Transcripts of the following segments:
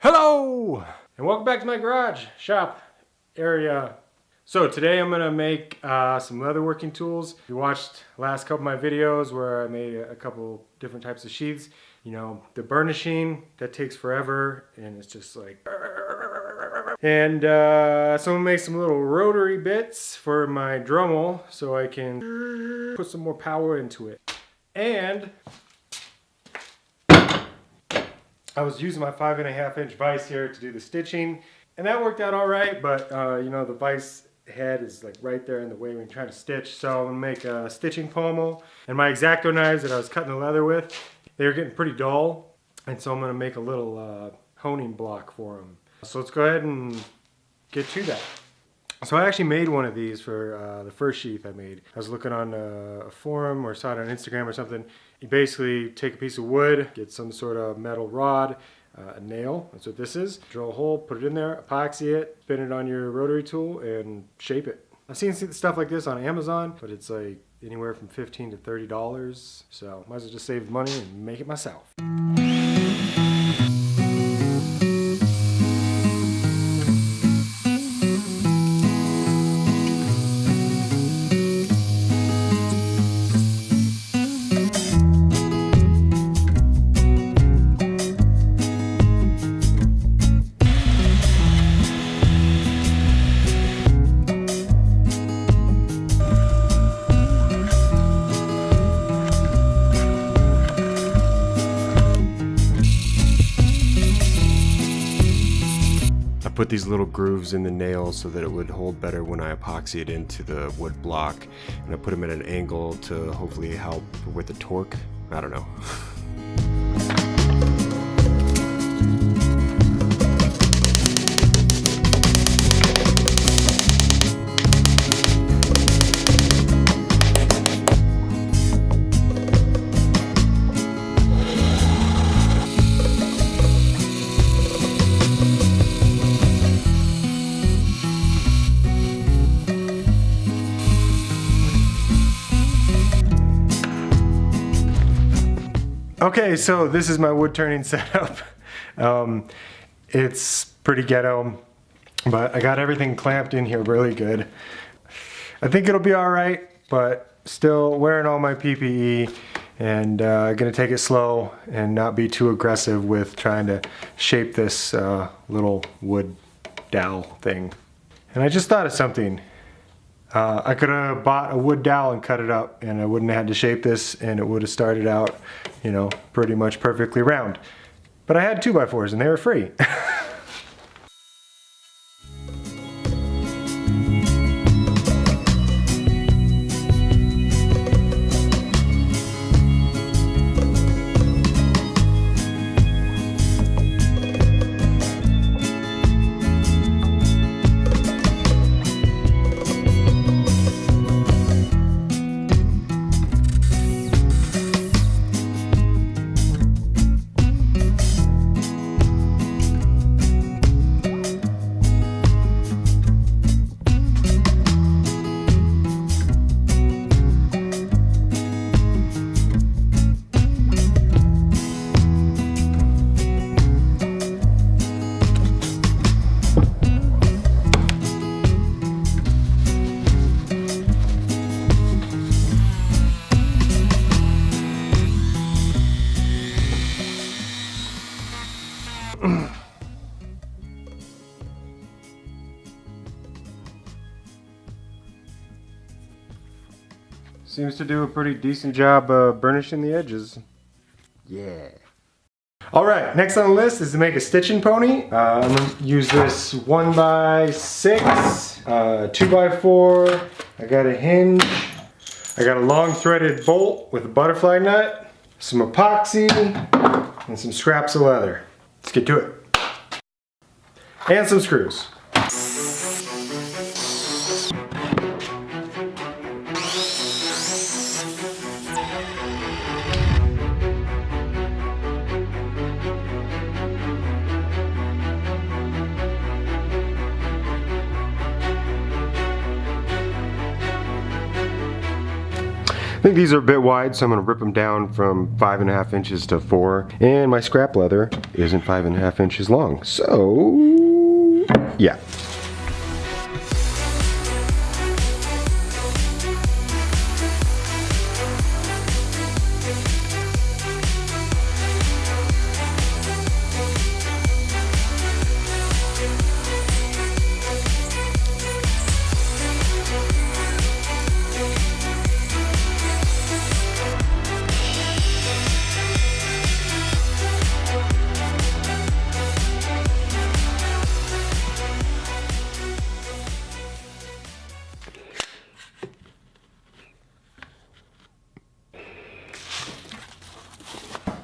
Hello and welcome back to my garage shop area. So today I'm gonna make some leatherworking tools. You watched the last couple of my videos where I made a couple different types of sheaths. You know, the burnishing, that takes forever and it's just like, and so I'm gonna make some little rotary bits for my Dremel so I can put some more power into it. And I was using my 5.5-inch vise here to do the stitching, and that worked out all right, but you know, the vise head is like right there in the way when you're trying to stitch. So I'm gonna make a stitching pommel, and my X-Acto knives that I was cutting the leather with, they were getting pretty dull, and so I'm gonna make a little honing block for them. So let's go ahead and get to that. So I actually made one of these for the first sheath I made. I was looking on a forum or saw it on Instagram or something. You basically take a piece of wood, get some sort of metal rod, a nail, that's what this is. Drill a hole, put it in there, epoxy it, spin it on your rotary tool, and shape it. I've seen stuff like this on Amazon, but it's like anywhere from $15 to $30. So might as well just save money and make it myself. Put these little grooves in the nails so that it would hold better when I epoxy it into the wood block, and I put them at an angle to hopefully help with the torque. I don't know. Okay, so this is my wood turning setup. It's pretty ghetto, but I got everything clamped in here really good. I think it'll be all right, but still wearing all my PPE and gonna take it slow and not be too aggressive with trying to shape this little wood dowel thing. And I just thought of something. I could have bought a wood dowel and cut it up, and I wouldn't have had to shape this, and it would have started out, you know, pretty much perfectly round. But I had 2x4s and they were free. Seems to do a pretty decent job burnishing the edges. Yeah. Alright, next on the list is to make a stitching pony. I'm going to use this 1x6, 2x4. I got a hinge. I got a long threaded bolt with a butterfly nut, some epoxy, and some scraps of leather. Let's get to it. And some screws. think these are a bit wide, so I'm going to rip them down from 5.5 inches to 4. And my scrap leather isn't 5.5 inches long. So, yeah.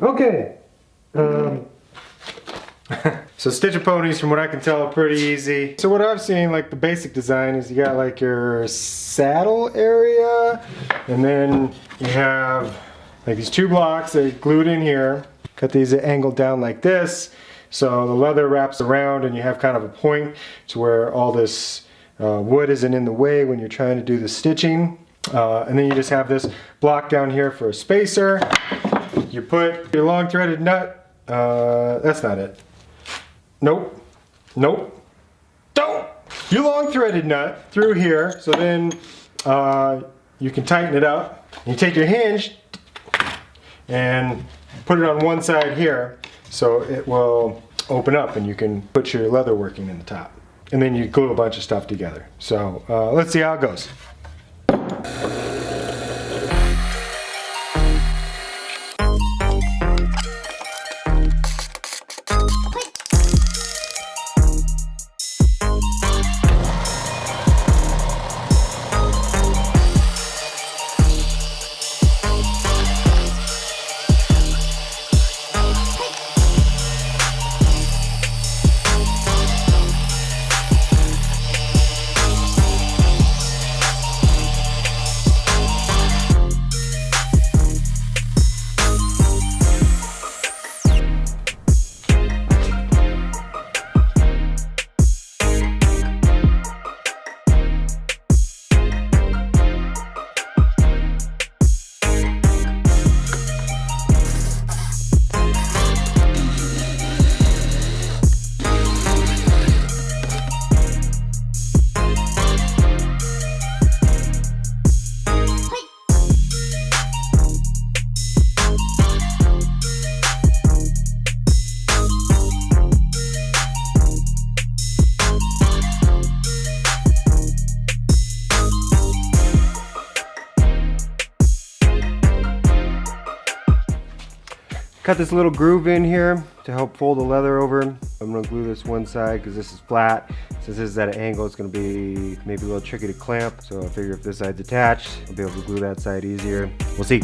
Okay. So stitching ponies, from what I can tell, are pretty easy. So what I've seen, like the basic design is you got like your saddle area, and then you have like these 2 blocks that are glued in here. Cut these angled down like this, so the leather wraps around and you have kind of a point to where all this wood isn't in the way when you're trying to do the stitching. And then you just have this block down here for a spacer. You put your long threaded nut, that's not it. Nope, nope, don't! Your long threaded nut through here, so then you can tighten it up. You take your hinge and put it on one side here, so it will open up and you can put your leather working in the top. And then you glue a bunch of stuff together. So let's see how it goes. Cut this little groove in here to help fold the leather over. I'm gonna glue this one side because this is flat. Since this is at an angle, it's gonna be maybe a little tricky to clamp. So I figure if this side's attached, I'll be able to glue that side easier. We'll see.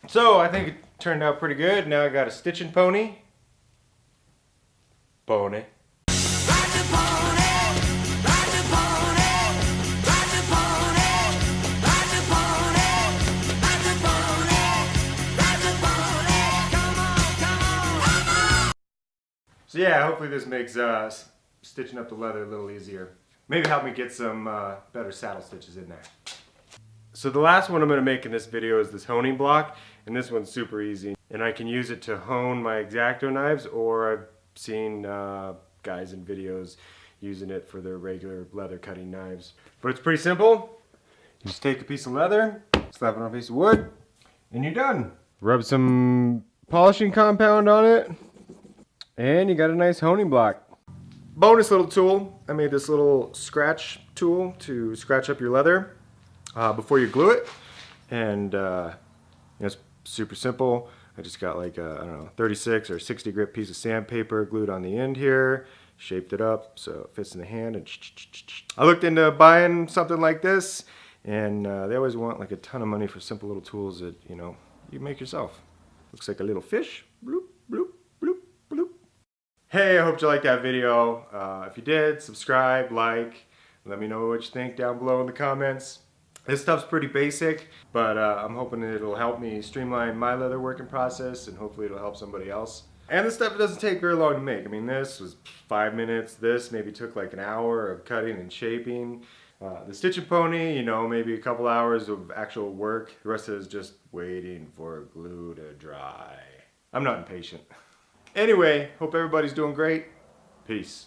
So I think it turned out pretty good. Now I got a stitching pony. Pony. So yeah, hopefully this makes stitching up the leather a little easier. Maybe help me get some better saddle stitches in there. So the last one I'm going to make in this video is this honing block, and this one's super easy. And I can use it to hone my X-Acto knives, or I've seen guys in videos using it for their regular leather cutting knives. But it's pretty simple. You just take a piece of leather, slap it on a piece of wood, and you're done. Rub some polishing compound on it, and you got a nice honing block. Bonus little tool, I made this little scratch tool to scratch up your leather before you glue it. And it's super simple. I just got like a, I don't know, 36 or 60 grit piece of sandpaper glued on the end here, shaped it up so it fits in the hand. And I looked into buying something like this, and they always want like a ton of money for simple little tools that, you know, you make yourself. Looks like a little fish. Bloop, bloop, bloop, bloop. Hey, I hope you liked that video. If you did, subscribe, like, let me know what you think down below in the comments. This stuff's pretty basic, but I'm hoping it'll help me streamline my leather working process, and hopefully it'll help somebody else. And this stuff doesn't take very long to make. I mean, this was 5 minutes. This maybe took like an hour of cutting and shaping. The stitching pony, you know, maybe a couple hours of actual work. The rest of it is just waiting for glue to dry. I'm not impatient. Anyway, hope everybody's doing great. Peace.